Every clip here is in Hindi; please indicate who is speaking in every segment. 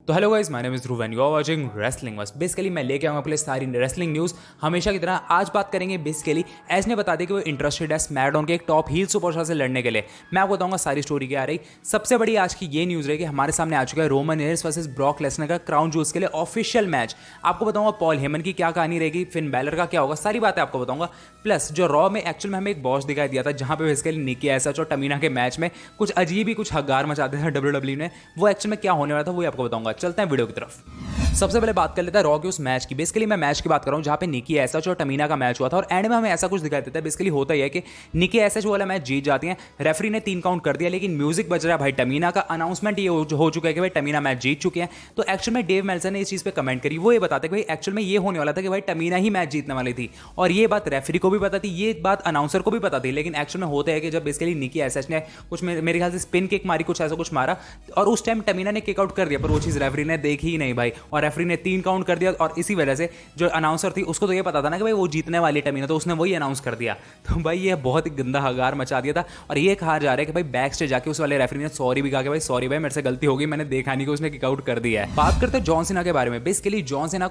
Speaker 1: तो hello guys, my name is Dhruv and you are watching wrestling बस। बेसिकली मैं लेके आऊंगा आपके लिए सारी रेसलिंग न्यूज़ हमेशा की तरह। आज बात करेंगे बेसिकली एज ने बता दिया कि वो इंटरेस्टेड है स्मैकडाउन के एक टॉप हील सुपरस्टार से लड़ने के लिए। मैं आपको बताऊंगा सारी स्टोरी क्या आ रही। सबसे बड़ी आज की ये न्यूज़ रही कि हमारे सामने आ चुका है Roman Reigns versus Brock Lesnar का क्राउन जूल्स के लिए ऑफिशियल मैच। आपको बताऊंगा पॉल हेमन की क्या कहानी रहेगी, फिन बैलर का क्या होगा, सारी बातें आपको बताऊंगा। प्लस जो रॉ में एक्चुअल में हमें एक बॉस दिखाई दिया था जहां पे बेसिकली निकी एसएच और टमीना के मैच में कुछ अजीब ही कुछ हगार मचाते थे डब्ल्यूडब्ल्यू ने, वो एक्चुअल में क्या होने वाला था वो आपको बताऊंगा। चलते हैं वीडियो की तरफ। सबसे पहले बात कर लेता है रॉ के उस मैच की। बेसिकली मैं मैच की बात कर रहा हूं जहां पे निकी एसएच और टमीना का मैच हुआ था और एंड में हमें ऐसा कुछ दिखाई देता है। बेसिकली होता ही है कि निकी एसएच वाला मैच जीत जाती हैं, रेफरी ने 3 काउंट कर दिया, लेकिन म्यूजिक बज रहा है भाई टमीना का। अनाउंसमेंट ये हो चुका है कि भाई टमीना मैच जीत चुके हैं। तो एक्चुअल में डेव मेल्सर ने इस चीज पे कमेंट करी, वो ये बताते कि भाई एक्चुअल में ये होने वाला था कि भाई टमीना ही मैच जीतने वाली थी और ये बात रेफरी को भी पता थी, ये बात अनाउंसर को भी पता थी। लेकिन एक्चुअल में होता है कि जब बेसिकली निकी एसएच ने कुछ मेरे ख्याल से स्पिन किक मारी, कुछ ऐसा कुछ मारा और उस टाइम टमीना ने किक आउट कर दिया, पर वो चीज रेफरी ने देखी ही नहीं भाई और रेफरी ने 3 काउंट कर दिया। और इसी वजह से जो अनाउंसर थी उसको तो ये पता था ना कि भाई वो जीतने वाली टमीना, तो उसने वही अनाउंस कर दिया। तो भाई ये बहुत ही गंदा हगार मचा दिया था और ये कहा जा रहा है कि भाई बैक स्टेज जाके उस वाले रेफरी ने सॉरी भी कहा कि भाई सॉरी भाई मेरे से गलती हो गई, मैंने देखा नहीं कि उसने किक आउट कर दिया है। बात करते हैं जॉन सीना के बारे में। बेसिकली जॉन सीना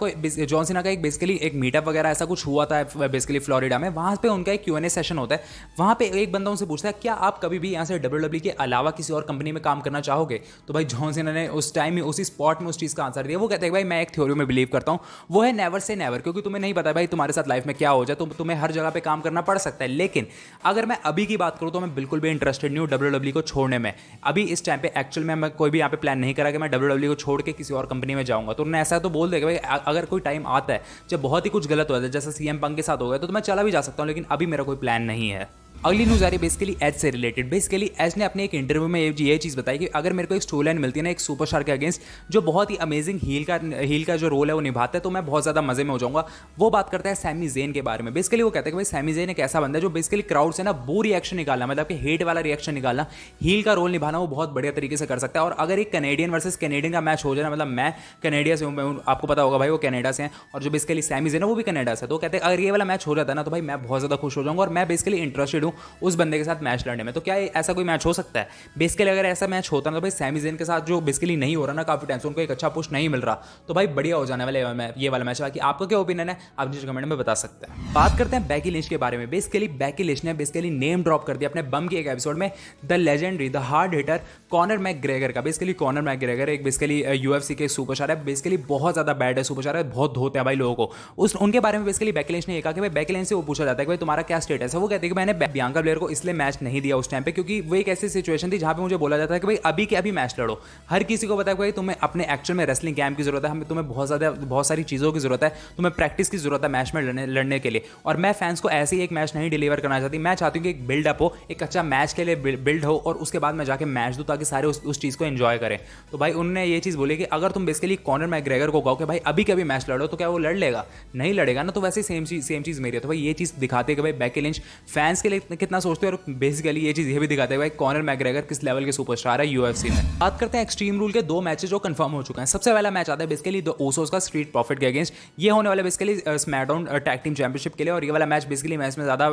Speaker 1: का एक बेसिकली एक मीटअप वगैरह ऐसा कुछ हुआ था बेसिकली फ्लोरिडा में। वहां पे उनका एक Q&A सेशन होता है। वहां पे एक बंदा उनसे पूछता है क्या आप कभी भी यहाँ से डब्ल्यूडब्ल्यू के अलावा किसी और कंपनी में काम करना चाहोगे। तो भाई जॉन सीना ने उस टाइम में उसी स्पॉट में उस चीज का आंसर दिया। वो कहते हैं भाई मैं एक थ्योरी में बिलीव करता हूँ, वो है नेवर से नेवर, क्योंकि तुम्हें नहीं पता भाई तुम्हारे साथ लाइफ में क्या हो जाए, तो तुम्हें हर जगह पे काम करना पड़ सकता है। लेकिन अगर मैं अभी की बात करूं तो मैं बिल्कुल भी इंटरेस्टेड नहीं हूं डब्ल्यूडब्ल्यू को छोड़ने में। अभी इस टाइम पे एक्चुअल में मैं कोई भी यहाँ पे प्लान नहीं करा कि मैं डब्ल्यूडब्ल्यू को छोड़ के किसी और कंपनी में जाऊंगा। तो उन्होंने ऐसा तो बोल देगा भाई अगर कोई टाइम आता है जब बहुत ही कुछ गलत हो जाता है, जैसे सीएम पंक के साथ हो गया, तो मैं चला भी जा सकता हूं, लेकिन अभी मेरा कोई प्लान नहीं है। अगली न्यूज़ आ रही है बेसिकली एज से रिलेटेड। बेसिकली एज ने अपने एक इंटरव्यू में ये चीज़ बताई कि अगर मेरे को एक स्टोरी लाइन मिलती है ना एक सुपरस्टार के अगेंस्ट जो बहुत ही अमेजिंग हील का जो रोल है वो निभाता है, तो मैं बहुत ज़्यादा मजे में हो जाऊंगा। वो बात करता है सैमी ज़ेन के बारे में। बेसिकली वो कहते हैं कि भाई सैमी ज़ेन एक ऐसा बंदा है जो बेसिकली क्राउड से ना वो रिएक्शन निकालना, मतलब कि हेट वाला रिएक्शन निकालना, हील का रोल निभाना वो बहुत बढ़िया तरीके से कर सकता है। और अगर एक कैनेडियन वर्सेस कैनेडियन का मैच हो जाए ना, मतलब मैं कनेडिया से हूँ, आपको पता होगा भाई वो कनाडा से हैं और जो बेसिकली सैमी ज़ेन है वो भी कनाडा से, तो कहते हैं अगर ये वाला मैच हो जाता है ना तो भाई मैं बहुत ज़्यादा खुश हो जाऊंगा और मैं बेसिकली इंटरेस्टेड हूँ उस बंदे के साथ मैच लड़ने में। तो क्या ऐसा कोई मैच हो सकता है? बेसिकली अगर ऐसा मैच होता ना तो भाई सैमी ज़ेन के साथ जो बेसिकली नहीं हो रहा ना काफी टाइम से, उनको एक अच्छा पुश नहीं मिल रहा, तो भाई बढ़िया हो जाने वाले ये वाला मैच। बाकी आपका क्या ओपिनियन है आप नीचे कमेंट में बता सकते हैं। बात करते हैं बेकी लिंच के बारे में। बेसिकली बेकी लिंच ने बेसिकली नेम ड्रॉप कर दिया अपने बम के एक एपिसोड में the legendary the hard hitter Conor McGregor का। बेसिकली कॉनर मैकग्रेगर एक बेसिकली यूएफसी के सुपरस्टार है, बेसिकली बहुत ज्यादा बैड है सुपरस्टार है, बहुत धोते हैं भाई लोगों को। उनके बारे में बेसिकली बेकी लिंच ने ये कहा कि भाई बेकी लिंच से वो पूछा जाता है कि भाई तुम्हारा क्या स्टेटस है। वो कहते हैं कि मैंने बियांका ब्लेयर को इसलिए मैच नहीं दिया उस टाइम पे क्योंकि वो एक ऐसी सिचुएशन थी जहां पे मुझे बोला जाता है कि भाई अभी के अभी मैच लड़ो। हर किसी को पता है कि भाई तुम्हें अपने एक्चुअल में रेसलिंग कैंप की जरूरत है, हमें तुम्हें बहुत सारी चीज़ों की जरूरत है, तुम्हें प्रैक्टिस की जरूरत है मैच में लड़ने के लिए। और मैं फैंस को ऐसे ही एक मैच नहीं डिलीवर करना चाहती, मैं चाहती हूँ कि एक बिल्डअप हो, एक अच्छा मैच के लिए बिल्ड हो और उसके बाद मैं जाके मैच दूँ ताकि सारे उस चीज़ को एंजॉय करें। तो भाई उन्होंने ये चीज़ बोली कि अगर तुम बेसिकली कॉनर मैकग्रेगर को कहो कि भाई अभी के अभी मैच लड़ो, तो क्या वो लड़ लेगा? नहीं लड़ेगा ना। तो वैसे सेम चीज़ मेरी है। तो भाई ये चीज़ दिखाते हैं कि भाई बेकी लिंच फैंस के लिए कितना सोचते हैं और बेसिकली ये चीज़ ये भी दिखाते हैं भाई कॉनर मैकग्रेगर किस लेवल के सुपरस्टार है यूएफसी में। बात करते हैं एक्सट्रीम रूल के 2 मैचेस जो कंफर्म हो चुके हैं। सबसे पहला मैच आता है बेसिकली द ओसोस का स्ट्रीट प्रॉफिट के अगेंस्ट। ये होने वाला basically SmackDown tag team championship के लिए और ये वाला मैच बेसिकली मैच में ज़्यादा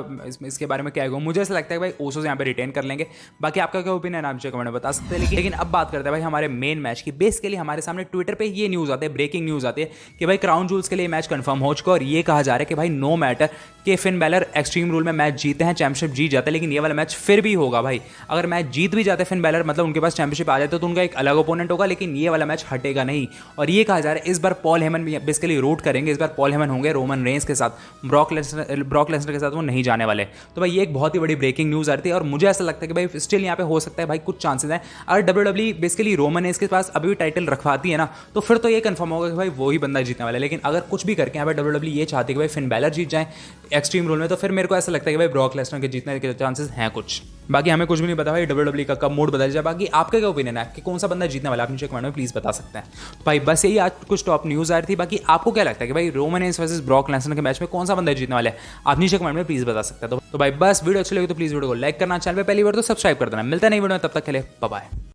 Speaker 1: इसके बारे में क्या है मुझे ऐसा लगता है भाई ओसोस यहाँ पे रिटेन कर लेंगे। बाकी आपका क्या ओपिनियन आप मुझे कमेंट में बता सकते हैं। लेकिन अब बात करते हैं भाई हमारे मेन मैच की। बेसिकली हमारे सामने ट्विटर पर ये न्यूज़ आती है, ब्रेकिंग न्यूज़ आती है कि भाई क्राउन जूल्स के लिए मैच कंफर्म हो चुका और ये कहा जा रहा है कि भाई नो मैटर कि फिन बैलर एक्सट्रीम रूल में मैच जीते हैं, चैंपियनशिप जीत जाते हैं, लेकिन ये वाला मैच फिर भी होगा भाई। अगर मैच जीत भी जाते फिन बैलर, मतलब उनके पास चैंपियनशिप आ जाते तो उनका एक अलग ओपोनेंट होगा, लेकिन ये वाला मैच हटेगा नहीं। और ये कहा जा रहा है इस बार पॉल हेमन बेसिकली रूट करेंगे, इस बार पॉल हेमन होंगे रोमन रेंस के साथ, ब्रॉक लेसनर के साथ वो नहीं जाने वाले। तो भाई ये एक बहुत ही बड़ी ब्रेकिंग न्यूज़ आ रही थी और मुझे ऐसा लगता है कि भाई स्टिल यहाँ पे हो सकता है भाई कुछ चांसेस हैं। अगर डब्ल्यूडब्ल्यू बेसिकली रोमन रेंस के पास अभी भी टाइटल रखवाती है ना तो फिर तो ये कंफर्म होगा कि भाई वही बंदा जीतने वाला है। लेकिन अगर कुछ भी करके यहाँ पे डब्ल्यूडब्ल्यू ये चाहती है कि भाई फिन बैलर जीत जाए एक्सट्रीम रूल में, तो फिर मेरे को ऐसा लगता है कि भाई ब्रॉक लेसनर के जीतने के चांसेस हैं कुछ। बाकी हमें कुछ भी नहीं पता भाई डब्ल्यूडब्ल्यू का कब मूड बदल जाए। बाकी आपका क्या ओपिनियन है कि कौन सा बंदा जीतने वाला है आप नीचे कमेंट में प्लीज बता सकते हैं। तो भाई बस यही आज कुछ टॉप न्यूज़ आ रही थी। बाकी आपको क्या लगता है कि भाई Roman Reigns versus Brock Lesnar के मैच में कौन सा बंदा जीतने वाला है आप नीचे कमेंट में प्लीज बता सकते हैं। तो भाई बस वीडियो अच्छी लगी तो प्लीज वीडियो को लाइक करना, चैनल पे पहली बार तो सब्सक्राइब कर देना। मिलता नहीं वीडियो में, तब तक के लिए बाय बाय।